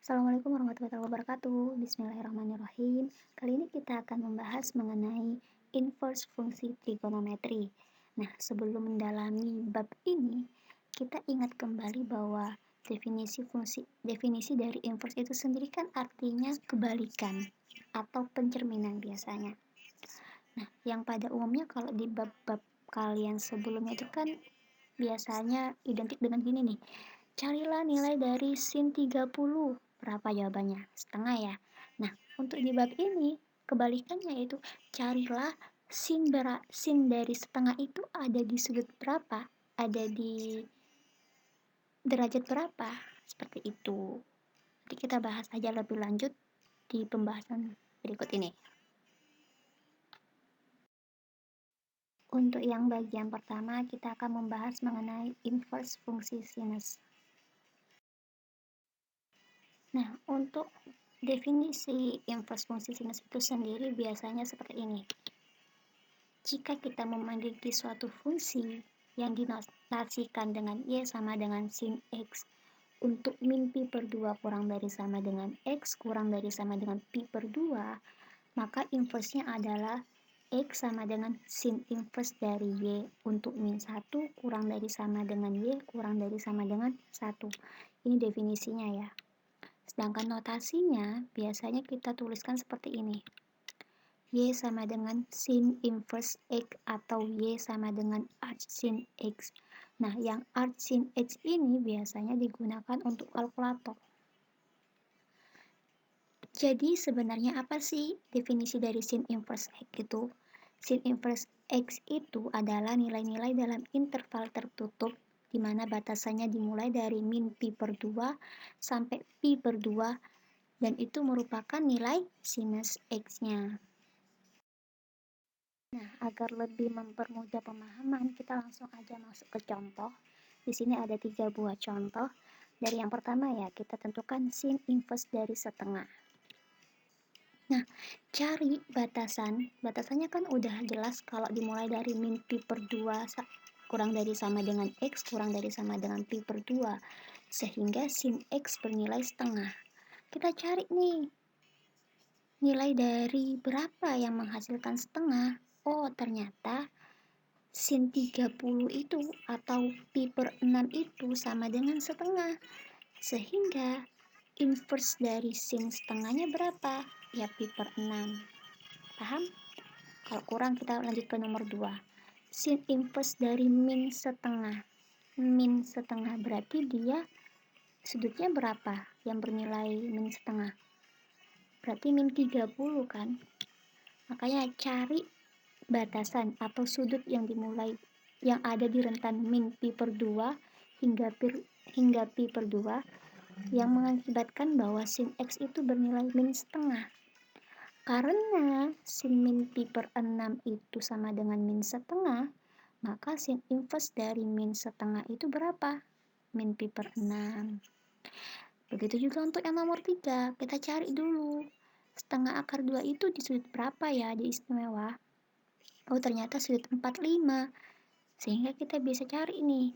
Assalamualaikum warahmatullahi wabarakatuh. Bismillahirrahmanirrahim. Kali ini kita akan membahas mengenai inverse fungsi trigonometri. Nah, sebelum mendalami bab ini, kita ingat kembali bahwa definisi dari inverse itu sendiri kan artinya kebalikan atau pencerminan biasanya. Nah, yang pada umumnya kalau di bab-bab kalian sebelumnya itu kan biasanya identik dengan gini nih. Carilah nilai dari sin 30. Berapa jawabannya? Setengah ya. Nah, untuk di bab ini kebalikannya, yaitu carilah sin dari setengah itu ada di sudut berapa? Ada di derajat berapa? Seperti itu. Nanti kita bahas aja lebih lanjut di pembahasan berikut ini. Untuk yang bagian pertama, kita akan membahas mengenai inverse fungsi sinus. Nah, untuk definisi inverse fungsi sinus itu sendiri biasanya seperti ini. Jika kita memiliki suatu fungsi yang dinotasikan dengan Y sama dengan sin X untuk min pi per 2 kurang dari sama dengan X kurang dari sama dengan pi per 2, maka inverse-nya adalah X sama dengan sin inverse dari Y untuk min 1 kurang dari sama dengan Y kurang dari sama dengan 1. Ini definisinya ya. Sedangkan notasinya biasanya kita tuliskan seperti ini. Y sama dengan sin inverse X atau Y sama dengan arc sin X. Nah, yang arc sin X ini biasanya digunakan untuk kalkulator. Jadi sebenarnya apa sih definisi dari sin inverse X itu? Sin inverse X itu adalah nilai-nilai dalam interval tertutup di mana batasannya dimulai dari min pi per 2 sampai pi per 2 dan itu merupakan nilai sinus X-nya. Nah, agar lebih mempermudah pemahaman, kita langsung aja masuk ke contoh. Di sini ada 3 buah contoh. Dari yang pertama ya, kita tentukan sin inverse dari setengah. Nah, cari batasan. Batasannya kan udah jelas kalau dimulai dari min pi per 2 kurang dari sama dengan X kurang dari sama dengan pi per 2. Sehingga sin X bernilai setengah. Kita cari nih, nilai dari berapa yang menghasilkan setengah? Oh, ternyata sin 30 itu atau pi per 6 itu sama dengan setengah. Sehingga inverse dari sin setengahnya berapa? Ya pi per 6. Paham? Kalau kurang kita lanjut ke nomor 2. Sin inverse dari min setengah. Min setengah berarti dia sudutnya berapa yang bernilai min setengah? Berarti min 30 kan? Makanya cari batasan atau sudut yang dimulai yang ada di rentan min pi per 2 hingga pi per 2 yang mengakibatkan bahwa sin X itu bernilai min setengah. Karena sin min pi per 6 itu sama dengan min setengah, maka sin inverse dari min setengah itu berapa? Min pi per 6. Begitu juga untuk yang nomor 3, kita cari dulu. Setengah akar 2 itu di sudut berapa ya di istimewa? Oh, ternyata sudut 45. Sehingga kita bisa cari nih.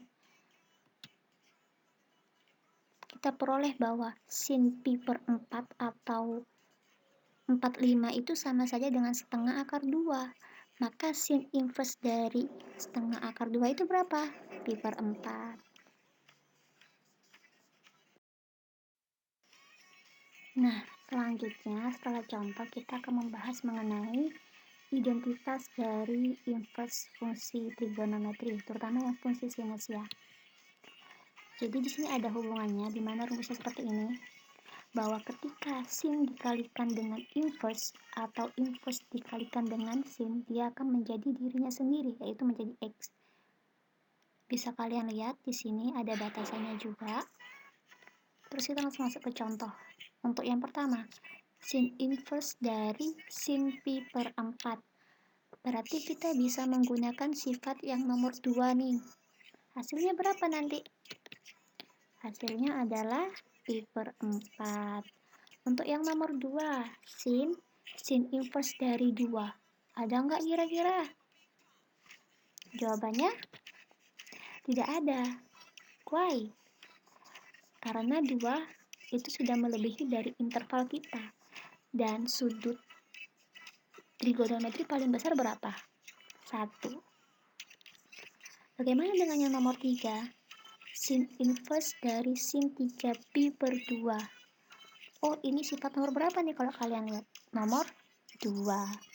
Kita peroleh bahwa sin pi per 4 atau 45 itu sama saja dengan setengah akar 2. Maka sin inverse dari setengah akar 2 itu berapa? Pi per 4. Nah, selanjutnya setelah contoh kita akan membahas mengenai identitas dari inverse fungsi trigonometri, terutama yang fungsi sinus ya. Jadi di sini ada hubungannya di mana rumusnya seperti ini, bahwa ketika sin dikalikan dengan inverse atau inverse dikalikan dengan sin, dia akan menjadi dirinya sendiri, yaitu menjadi X. Bisa kalian lihat di sini ada batasannya juga. Terus kita langsung masuk ke contoh. Untuk yang pertama, sin inverse dari sin pi per 4. Berarti kita bisa menggunakan sifat yang nomor 2 nih. Hasilnya berapa nanti? Hasilnya adalah pi per 4. Untuk yang nomor 2, sin inverse dari 2. Ada nggak kira-kira? Jawabannya tidak ada. Why? Karena 2 itu sudah melebihi dari interval kita. Dan sudut trigonometri paling besar berapa? 1. Bagaimana dengan yang nomor 3? Sin inverse dari sin 3pi per 2. Oh, ini sifat nomor berapa nih kalau kalian lihat? Nomor 2.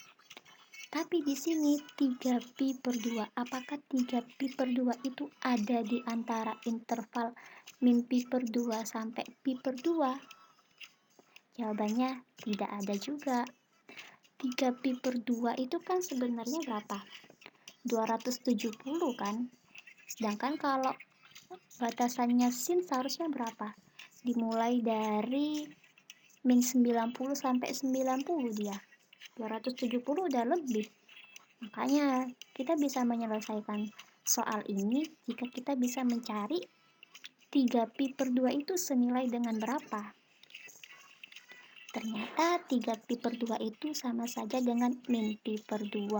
Tapi di sini 3pi per 2. Apakah 3pi per 2 itu ada di antara interval min pi per 2 sampai pi per 2? Jawabannya tidak ada juga. 3pi per 2 itu kan sebenarnya berapa? 270 kan? Sedangkan kalau batasannya sin seharusnya berapa? Dimulai dari min 90 sampai 90 dia. 270 udah lebih. Makanya kita bisa menyelesaikan soal ini jika kita bisa mencari 3pi per 2 itu senilai dengan berapa. Ternyata 3pi per 2 itu sama saja dengan min pi per 2.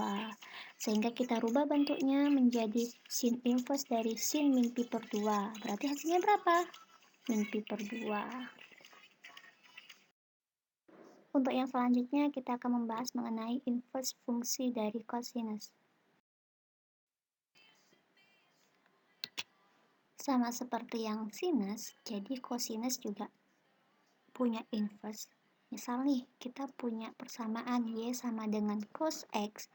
Sehingga kita rubah bentuknya menjadi sin inverse dari sin min pi per 2. Berarti hasilnya berapa? Min pi per 2. Untuk yang selanjutnya kita akan membahas mengenai inverse fungsi dari cosinus. Sama seperti yang sinus, jadi cosinus juga punya inverse. Misal nih, kita punya persamaan Y sama dengan cos X.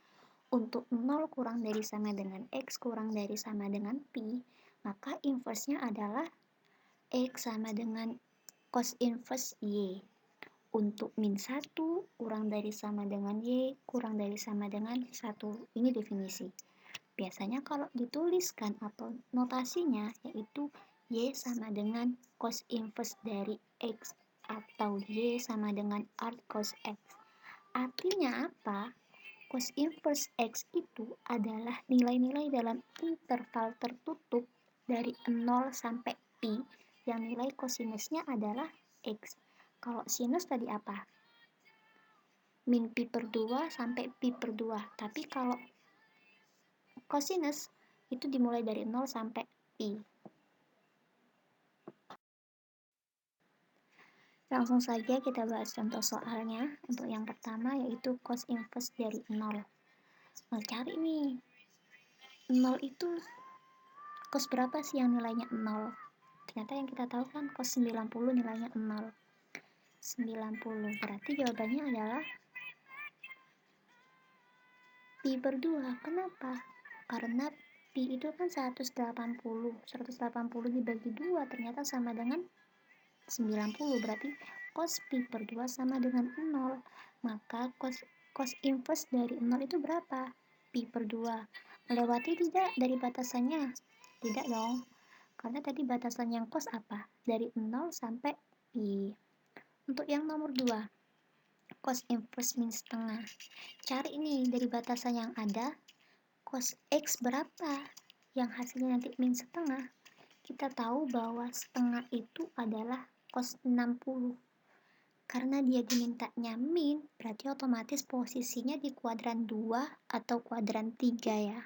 Untuk 0 kurang dari sama dengan X kurang dari sama dengan Pi, maka inverse-nya adalah X sama dengan cos inverse Y. Untuk min 1 kurang dari sama dengan Y kurang dari sama dengan 1. Ini definisi. Biasanya kalau dituliskan atau notasinya yaitu Y sama dengan cos inverse dari X atau Y sama dengan arc cos X. Artinya apa? Cos inverse X itu adalah nilai-nilai dalam interval tertutup dari 0 sampai pi yang nilai cosinusnya adalah X. Kalau sinus tadi apa? Min pi per 2 sampai pi per 2. Tapi kalau cosinus itu dimulai dari 0 sampai pi. Langsung saja kita bahas contoh soalnya. Untuk yang pertama yaitu cos inverse dari 0. Mau cari nih, 0 itu cos berapa sih yang nilainya 0? Ternyata yang kita tahu kan cos 90 nilainya 0. 90. Berarti jawabannya adalah pi per 2. Kenapa? Karena pi itu kan 180. 180 dibagi 2 ternyata sama dengan 90, berarti cos pi per 2 sama dengan 0. Maka cos inverse dari 0 itu berapa? Pi per 2. Melewati tidak dari batasannya? Tidak dong. Karena tadi batasan yang cos apa? Dari 0 sampai pi. Untuk yang nomor 2, cos inverse min setengah. Cari ini dari batasan yang ada, cos X berapa? Yang hasilnya nanti min setengah. Kita tahu bahwa setengah itu adalah cos 60. Karena dia dimintanya min, berarti otomatis posisinya di kuadran 2 atau kuadran 3 ya.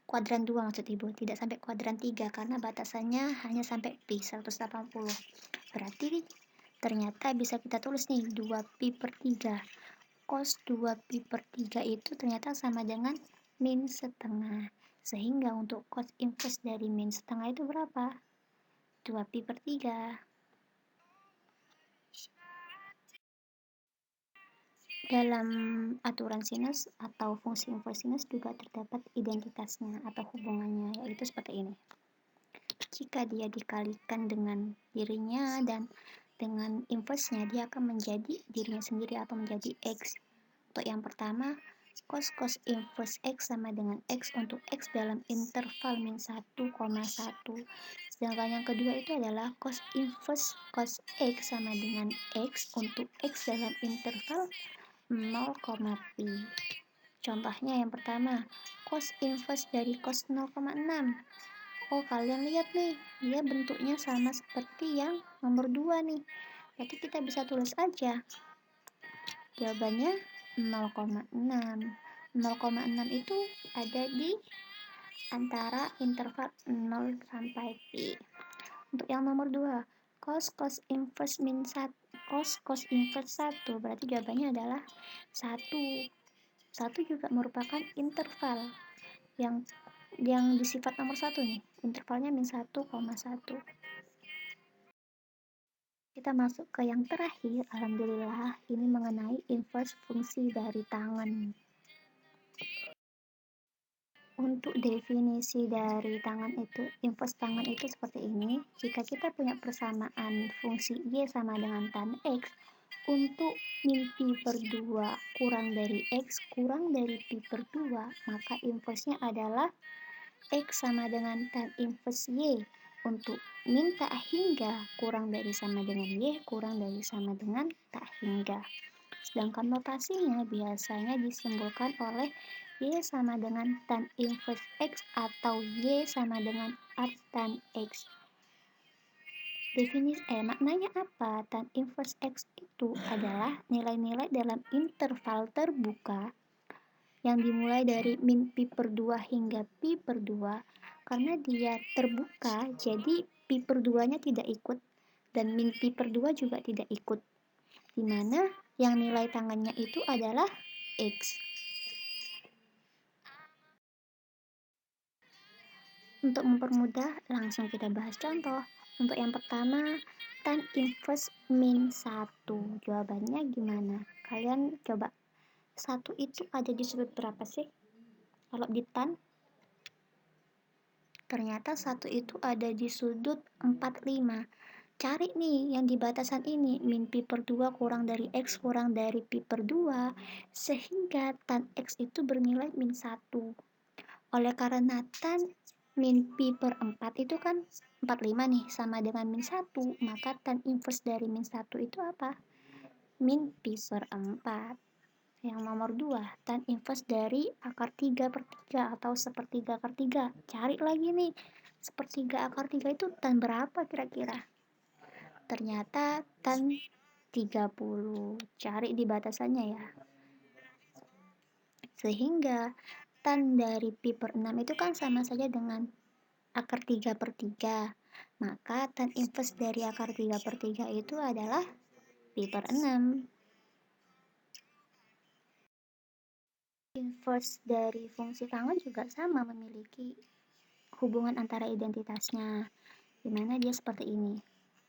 Kuadran 2 maksud ibu, tidak sampai kuadran 3 karena batasannya hanya sampai pi 180. Berarti ternyata bisa kita tulis nih 2pi per 3. Cos 2pi per 3 itu ternyata sama dengan min setengah. Sehingga untuk cos inverse dari min setengah itu berapa? 2pi per 3. Dalam aturan sinus atau fungsi inverse sinus juga terdapat identitasnya atau hubungannya, yaitu seperti ini. Jika dia dikalikan dengan dirinya dan dengan inverse-nya, dia akan menjadi dirinya sendiri atau menjadi X. Untuk yang pertama, cos inverse X sama dengan X untuk X dalam interval min 1,1. Sedangkan yang kedua itu adalah cos inverse cos X sama dengan X untuk X dalam interval 0, pi. Contohnya yang pertama, cos inverse dari cos 0,6. Oh, kalian lihat nih, dia bentuknya sama seperti yang nomor 2 nih. Jadi kita bisa tulis aja. Jawabannya 0,6. 0,6 itu ada di antara interval 0 sampai pi. Untuk yang nomor 2, Cos inverse 1, berarti jawabannya adalah 1. 1 juga merupakan interval yang di sifat nomor 1 nih. Intervalnya min 1,1. Kita masuk ke yang terakhir, alhamdulillah, ini mengenai inverse fungsi dari tangan. Untuk definisi dari tangan itu, inverse tangan itu seperti ini. Jika kita punya persamaan fungsi Y sama dengan tan X, untuk min pi per 2 kurang dari X kurang dari pi per 2, maka inverse-nya adalah X sama dengan tan inverse Y. Untuk min tak hingga kurang dari sama dengan Y kurang dari sama dengan tak hingga. Sedangkan notasinya biasanya disimbolkan oleh Y sama dengan tan inverse X atau Y sama dengan arc tan X. Maknanya apa? Tan inverse X itu adalah nilai-nilai dalam interval terbuka yang dimulai dari min pi per 2 hingga pi per 2. Karena dia terbuka, jadi pi per 2-nya tidak ikut dan min pi per 2 juga tidak ikut. Dimana yang nilai tangannya itu adalah X. Untuk mempermudah, langsung kita bahas contoh. Untuk yang pertama, tan inverse min 1. Jawabannya gimana? Kalian coba. 1 itu ada di sudut berapa sih? Kalau di tan, ternyata 1 itu ada di sudut 45. Cari nih yang di batasan ini, min pi per 2 kurang dari X kurang dari pi per 2, sehingga tan X itu bernilai min 1. Oleh karena tan min pi per 4 itu kan 45 nih, sama dengan min 1, maka tan inverse dari min 1 itu apa? Min pi per 4. Yang nomor 2, tan inverse dari akar 3 per 3 atau sepertiga akar 3. Cari lagi nih, sepertiga akar 3 itu tan berapa kira-kira? Ternyata tan 30. Cari di batasannya ya. Sehingga tan dari pi per 6 itu kan sama saja dengan akar 3 per 3. Maka tan inverse dari akar 3 per 3 itu adalah pi per 6. Inverse dari fungsi tangan juga sama, memiliki hubungan antara identitasnya, dimana dia seperti ini.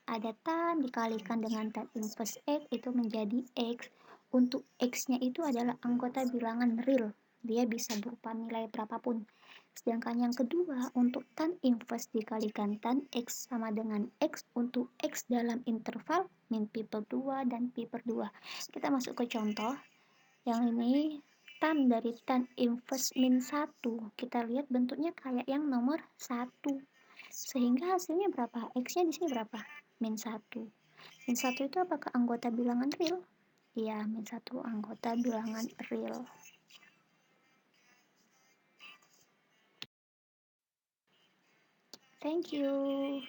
Ada tan dikalikan dengan tan inverse X itu menjadi X. Untuk X-nya itu adalah anggota bilangan real. Dia bisa berupa nilai berapapun. Sedangkan yang kedua, untuk tan inverse dikalikan tan X sama dengan X untuk X dalam interval min pi per 2 dan pi per 2. Kita masuk ke contoh. Yang ini tan dari tan inverse min 1. Kita lihat bentuknya kayak yang nomor 1. Sehingga hasilnya berapa? X-nya di sini berapa? Min 1. Min 1 itu apakah anggota bilangan real? Iya, min 1 anggota bilangan real. Thank you.